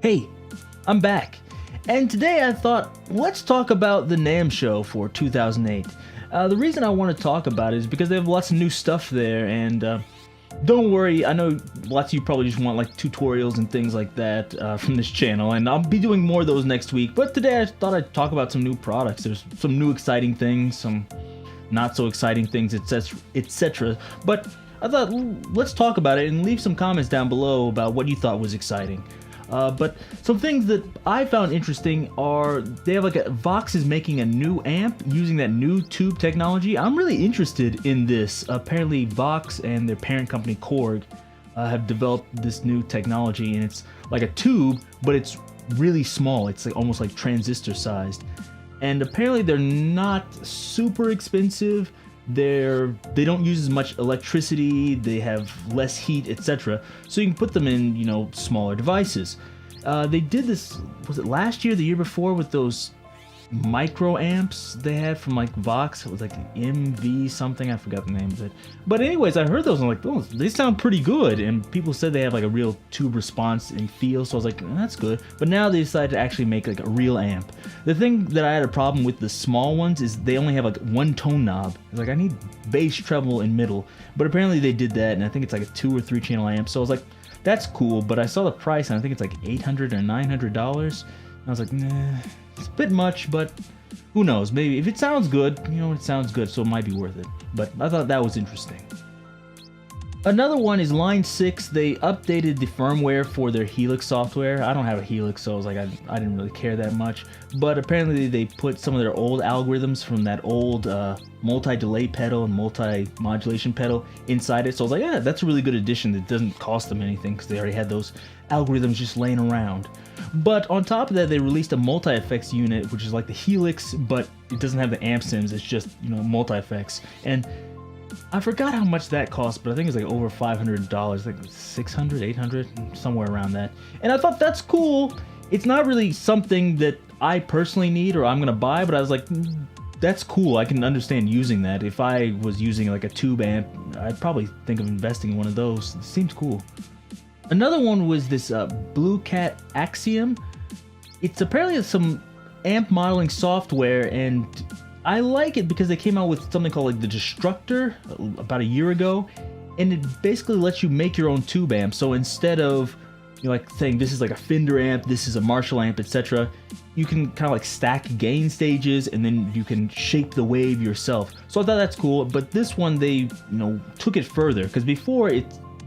Hey, I'm back, and today I thought, let's talk about the NAMM show for 2008. The reason I want to talk about it is because they have lots of new stuff there, and don't worry, I know lots of you probably just want like tutorials and things like that from this channel, and I'll be doing more of those next week, but today I thought I'd talk about some new products. There's some new exciting things, some not so exciting things, etc. But I thought, let's talk about it and leave some comments down below about what you thought was exciting. But some things that I found interesting are they have like Vox is making a new amp using that new tube technology. I'm really interested in this. Apparently Vox and their parent company Korg have developed this new technology, and it's like a tube, but it's really small. It's like almost like transistor sized, and apparently they're not super expensive. They don't use as much electricity, they have less heat, etc. So you can put them in, smaller devices. They did this, was it last year, the year before, with those micro amps they had from like Vox? It was like MV something, I forgot the name of it. But anyways, I heard those and I'm like, oh, they sound pretty good, and people said they have like a real tube response and feel, so I was like, that's good. But now they decided to actually make like a real amp. The thing that I had a problem with the small ones is they only have like one tone knob. It's like, I need bass, treble, and middle, but apparently they did that, and I think it's like a 2 or 3 channel amp, so I was like, that's cool. But I saw the price and I think it's like $800 or $900. I was like, nah, it's a bit much, but who knows? Maybe if it sounds good, it sounds good, so it might be worth it. But I thought that was interesting. Another one is Line 6. They updated the firmware for their Helix software. I don't have a Helix, so I was like, I didn't really care that much. But apparently they put some of their old algorithms from that old multi-delay pedal and multi-modulation pedal inside it. So I was like, yeah, that's a really good addition that doesn't cost them anything because they already had those algorithms just laying around. But on top of that, they released a multi-effects unit, which is like the Helix, but it doesn't have the amp sims. It's just, multi-effects. And I forgot how much that cost, but I think it's like over $500, like 600, 800, somewhere around that. And I thought that's cool. It's not really something that I personally need or I'm gonna buy, but I was like, that's cool. I can understand using that. If I was using like a tube amp, I'd probably think of investing in one of those. It seems cool. Another one was this Blue Cat Axiom. It's apparently some amp modeling software, and I like it because they came out with something called like the Destructor about a year ago, and it basically lets you make your own tube amp. So instead of like saying this is like a Fender amp, this is a Marshall amp, etc., you can kind of like stack gain stages, and then you can shape the wave yourself. So I thought that's cool. But this one they took it further, because before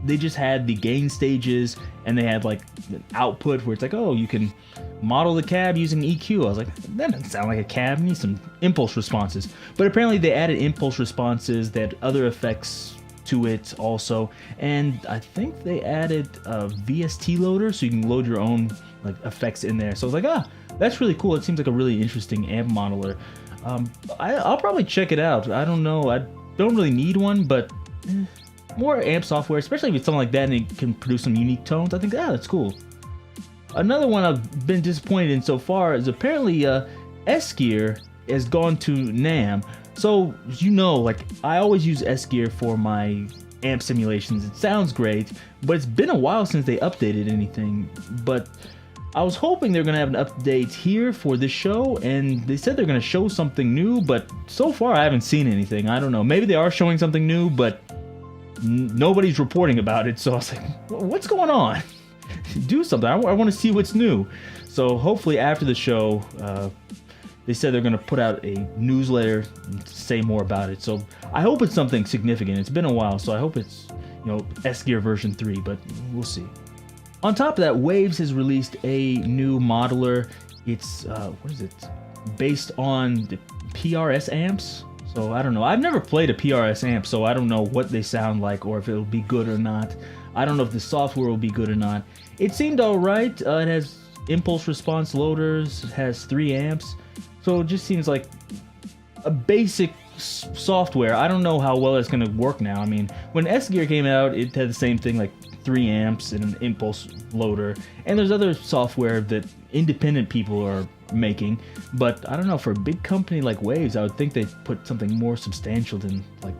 they just had the gain stages, and they had like an output where it's like, oh, you can model the cab using EQ. I was like, that doesn't sound like a cab. It needs some impulse responses. But apparently they added impulse responses, they had other effects to it also, and I think they added a VST loader, so you can load your own like effects in there. So I was like, that's really cool. It seems like a really interesting amp modeler. I'll probably check it out. I don't know, I don't really need one, but more amp software, especially if it's something like that and it can produce some unique tones, I think, that's cool. Another one I've been disappointed in so far is apparently S-Gear has gone to NAMM. So, like, I always use S-Gear for my amp simulations. It sounds great, but it's been a while since they updated anything. But I was hoping they're going to have an update here for this show, and they said they're going to show something new, but so far I haven't seen anything. I don't know. Maybe they are showing something new, but nobody's reporting about it, so I was like, what's going on? Do something. I want to see what's new. So hopefully after the show, they said they're going to put out a newsletter and say more about it. So I hope it's something significant. It's been a while, so I hope it's S-Gear version 3, but we'll see. On top of that, Waves has released a new modeler. It's what is it? Based on the PRS amps. So I don't know. I've never played a PRS amp, so I don't know what they sound like or if it'll be good or not. I don't know if the software will be good or not. It seemed alright. It has impulse response loaders, it has 3 amps. So it just seems like a basic software. I don't know how well it's going to work now. I mean, when S-Gear came out, it had the same thing, like 3 amps and an impulse loader. And there's other software that independent people are making, but I don't know, for a big company like Waves, I would think they'd put something more substantial than like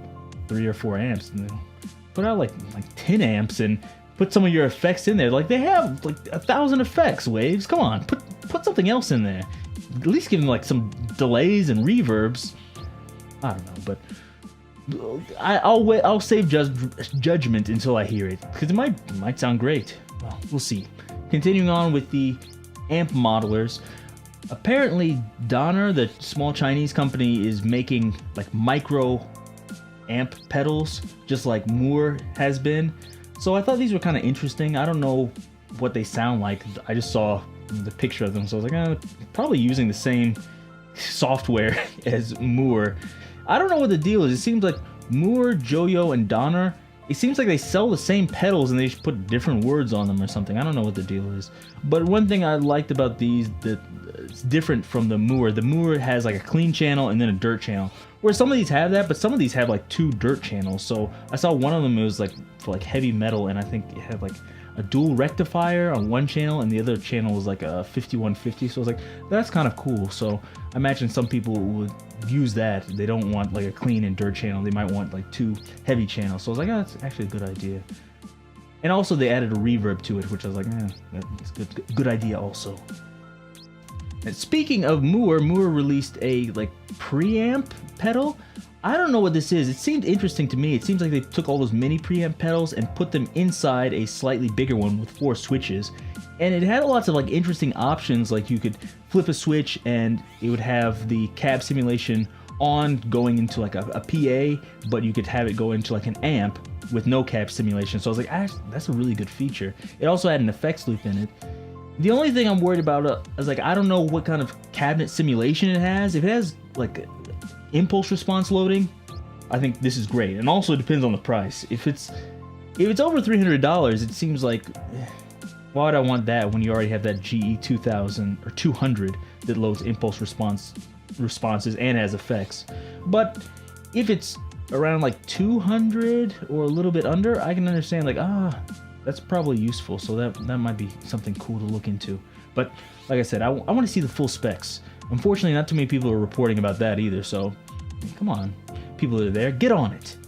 3 or 4 amps, and put out like 10 amps and put some of your effects in there. Like, they have like 1,000 effects, Waves. Come on, put something else in there. At least give them like some delays and reverbs. I don't know, but I'll wait. I'll save judgment until I hear it, because it might sound great. Well, we'll see. Continuing on with the amp modelers. Apparently, Donner, the small Chinese company, is making like micro amp pedals, just like Moore has been. So I thought these were kind of interesting. I don't know what they sound like. I just saw the picture of them, so I was like, probably using the same software as Moore. I don't know what the deal is. It seems like Moore, Joyo, and Donner, it seems like they sell the same pedals and they just put different words on them or something. I don't know what the deal is. But one thing I liked about these that it's different from the Moore has like a clean channel and then a dirt channel. Where some of these have that, but some of these have like 2 dirt channels. So I saw one of them, it was like for like heavy metal, and I think it had like a dual rectifier on one channel and the other channel was like a 5150. So I was like, that's kind of cool. So I imagine some people would use that. They don't want like a clean and dirt channel. They might want like 2 heavy channels. So I was like, that's actually a good idea. And also they added a reverb to it, which I was like, that's good idea also. And speaking of Moore released a like preamp pedal. I don't know what this is. It seemed interesting to me. It seems like they took all those mini preamp pedals and put them inside a slightly bigger one with 4 switches. And it had lots of like interesting options, like you could flip a switch and it would have the cab simulation on going into like a PA, but you could have it go into like an amp with no cab simulation. So I was like, that's a really good feature. It also had an effects loop in it. The only thing I'm worried about is like, I don't know what kind of cabinet simulation it has. If it has like impulse response loading, I think this is great. And also it depends on the price. If it's over $300, it seems like, why would I want that when you already have that GE 2000 or 200 that loads impulse responses and has effects? But if it's around like 200 or a little bit under, I can understand like, that's probably useful. So that might be something cool to look into. But like I said, I want to see the full specs. Unfortunately, not too many people are reporting about that either. So come on, people that are there, get on it.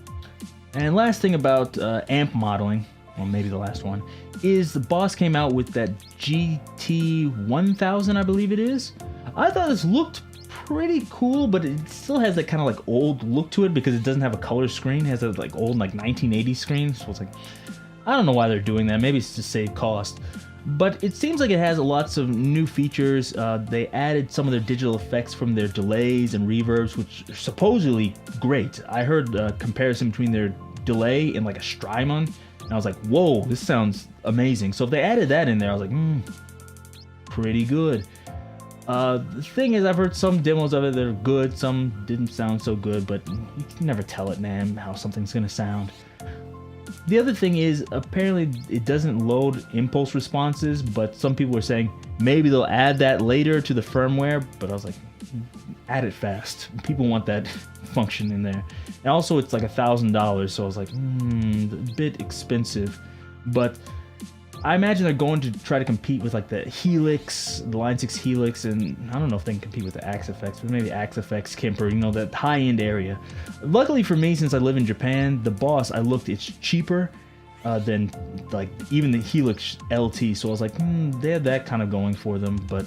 And last thing about amp modeling, well, maybe the last one, is the Boss came out with that GT1000, I believe it is. I thought this looked pretty cool, but it still has that kind of like old look to it because it doesn't have a color screen. It has a like old like 1980 screen. So it's like, I don't know why they're doing that. Maybe it's to save cost. But it seems like it has lots of new features. They added some of their digital effects from their delays and reverbs, which are supposedly great. I heard a comparison between their delay and like a Strymon, and I was like, whoa, this sounds amazing. So if they added that in there, I was like, pretty good. The thing is, I've heard some demos of it that are good, some didn't sound so good, but you can never tell at NAMM how something's gonna sound. The other thing is, apparently it doesn't load impulse responses, but some people are saying maybe they'll add that later to the firmware, but I was like, add it fast. People want that function in there. And also it's like $1,000, so I was like, a bit expensive. But I imagine they're going to try to compete with like the Helix, the Line 6 Helix, and I don't know if they can compete with the Axe-Fx, but maybe Axe-Fx, Kemper, you know, that high-end area. Luckily for me, since I live in Japan, the Boss, I looked, it's cheaper than like even the Helix LT, so I was like, they have that kind of going for them, but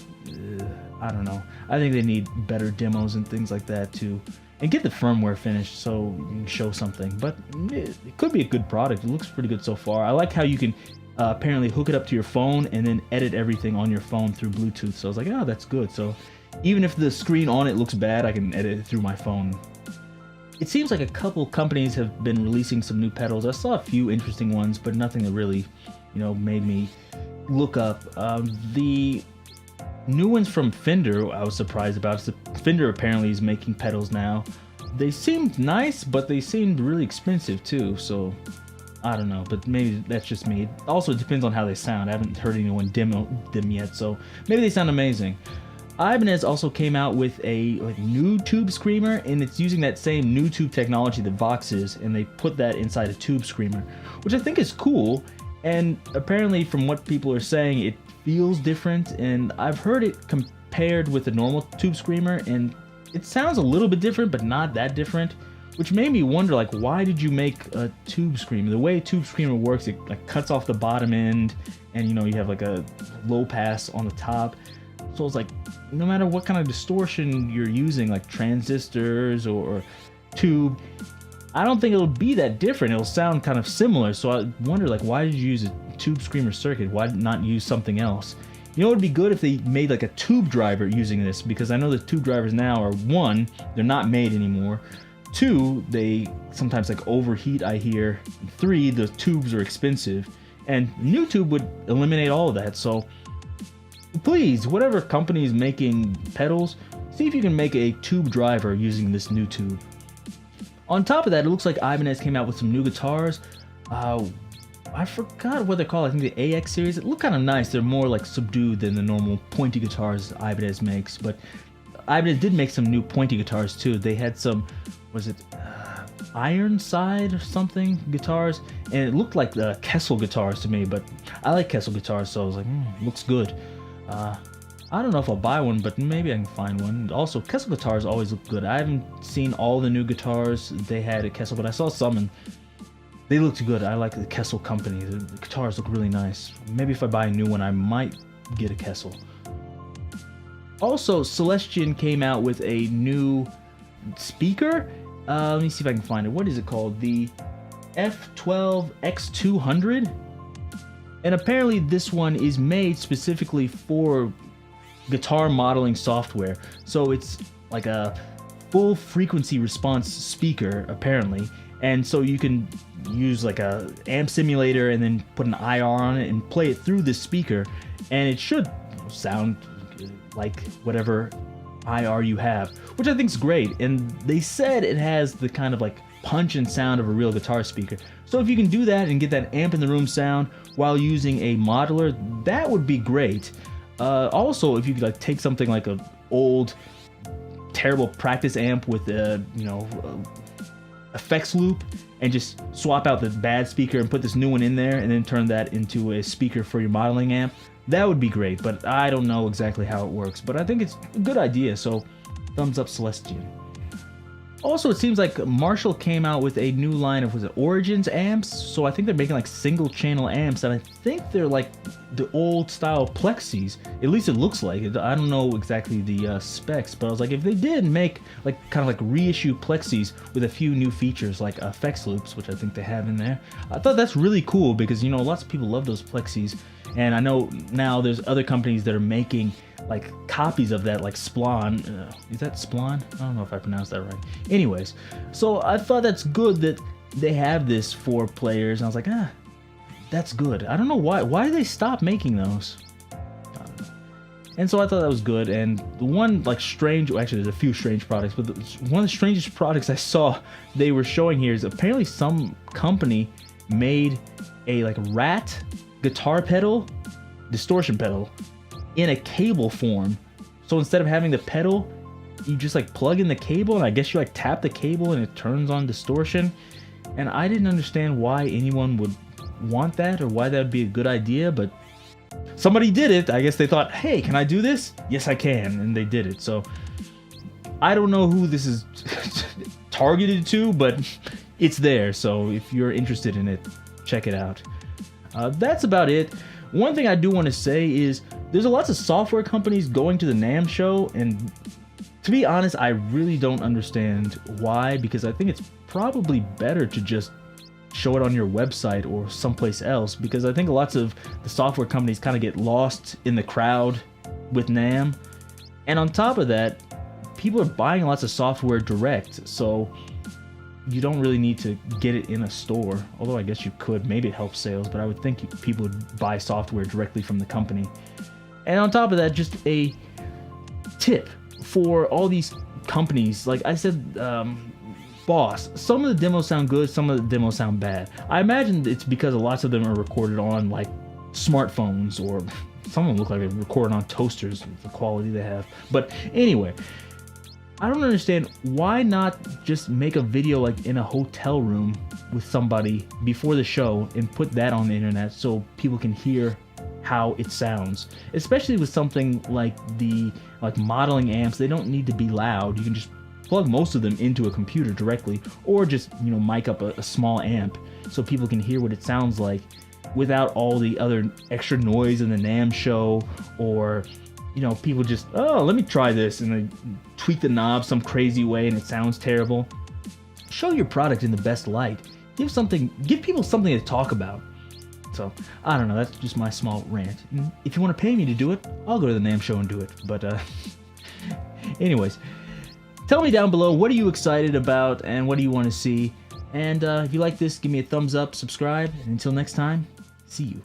I don't know. I think they need better demos and things like that too, and get the firmware finished so you can show something. But it could be a good product. It looks pretty good so far. I like how you can apparently hook it up to your phone and then edit everything on your phone through Bluetooth. So I was like, oh, that's good. So even if the screen on it looks bad, I can edit it through my phone. It seems like a couple companies have been releasing some new pedals. I saw a few interesting ones, but nothing that really, made me look up. The new ones from Fender, I was surprised about. So Fender apparently is making pedals now. They seemed nice, but they seemed really expensive too. So I don't know, but maybe that's just me. Also, it depends on how they sound. I haven't heard anyone demo them yet, so maybe they sound amazing. Ibanez also came out with a new tube screamer, and it's using that same new tube technology that Vox is, and they put that inside a tube screamer, which I think is cool. And apparently, from what people are saying, it feels different, and I've heard it compared with a normal tube screamer, and it sounds a little bit different, but not that different. which made me wonder, like, why did you make a tube screamer? The way a tube screamer works, it like cuts off the bottom end, and you know, you have like a low pass on the top. So it's like, no matter what kind of distortion you're using, like transistors or tube, I don't think it'll be that different. It'll sound kind of similar. So I wonder, like, why did you use a tube screamer circuit? Why not use something else? You know, it would be good if they made like a tube driver using this, because I know the tube drivers now are, one, they're not made anymore. Two, they sometimes like overheat, I hear. Three, the tubes are expensive. And new tube would eliminate all of that. So please, whatever company is making pedals, see if you can make a tube driver using this new tube. On top of that, it looks like Ibanez came out with some new guitars. I forgot what they're called. I think the AX series. It looked kind of nice. They're more like subdued than the normal pointy guitars Ibanez makes. But Ibanez did make some new pointy guitars too. They had some, was it Ironside or something guitars, and it looked like the Kessel guitars to me. But I like Kessel guitars, so I was like, looks good. I don't know if I'll buy one, but maybe I can find one. Also, Kessel guitars always look good. I haven't seen all the new guitars they had at Kessel, but I saw some and they looked good. I like the Kessel company. The guitars look really nice. Maybe if I buy a new one, I might get a Kessel. Also, Celestion came out with a new speaker. Let me see if I can find it. What is it called? The F12X200. And apparently this one is made specifically for guitar modeling software. So it's like a full frequency response speaker, apparently. And so you can use like a amp simulator and then put an IR on it and play it through this speaker, and it should sound like whatever IR you have, which I think is great. And they said it has the kind of like punch and sound of a real guitar speaker. So if you can do that and get that amp in the room sound while using a modeler, that would be great. Also, if you could like take something like an old terrible practice amp with a effects loop and just swap out the bad speaker and put this new one in there and then turn that into a speaker for your modeling amp, that would be great. But I don't know exactly how it works, but I think it's a good idea, so thumbs up Celestion. Also, it seems like Marshall came out with a new line of, was it Origins amps? So I think they're making like single channel amps, and I think they're like the old style Plexis. At least it looks like it. I don't know exactly the specs, but I was like, if they did make like kind of like reissue Plexis with a few new features like effects loops, which I think they have in there, I thought that's really cool, because you know, lots of people love those Plexis, and I know now there's other companies that are making like copies of that, like Splon. Is that Splon? I don't know if I pronounced that right. Anyways, so I thought that's good that they have this for players, and I was like, that's good. I don't know why did they stop making those? And so I thought that was good. And the one like strange, well, actually there's a few strange products, but one of the strangest products I saw they were showing here is apparently some company made a like rat guitar pedal, distortion pedal, in a cable form. So instead of having the pedal, you just like plug in the cable, and I guess you like tap the cable and it turns on distortion. And I didn't understand why anyone would want that or why that would be a good idea, but somebody did it. I guess they thought, hey, can I do this? Yes, I can. And they did it. So I don't know who this is targeted to, but it's there. So if you're interested in it, check it out. That's about it. One thing I do want to say is there's lots of software companies going to the NAMM show, and to be honest, I really don't understand why, because I think it's probably better to just show it on your website or someplace else, because I think lots of the software companies kind of get lost in the crowd with NAMM. And on top of that, people are buying lots of software direct, so you don't really need to get it in a store, although I guess you could. Maybe it helps sales, but I would think people would buy software directly from the company. And on top of that, just a tip for all these companies. Like I said, Boss, some of the demos sound good, some of the demos sound bad. I imagine it's because lots of them are recorded on like smartphones, or some of them look like they're recorded on toasters, the quality they have. But anyway, I don't understand why not just make a video like in a hotel room with somebody before the show and put that on the internet so people can hear how it sounds. Especially with something like the modeling amps, they don't need to be loud. You can just plug most of them into a computer directly, or just, mic up a small amp so people can hear what it sounds like without all the other extra noise in the NAMM show, or people just, oh, let me try this, and they tweak the knob some crazy way and it sounds terrible. Show your product in the best light. Give people something to talk about. So, I don't know, that's just my small rant. And if you want to pay me to do it, I'll go to the NAMM show and do it. But, anyways, tell me down below, what are you excited about and what do you want to see? And if you like this, give me a thumbs up, subscribe, and until next time, see you.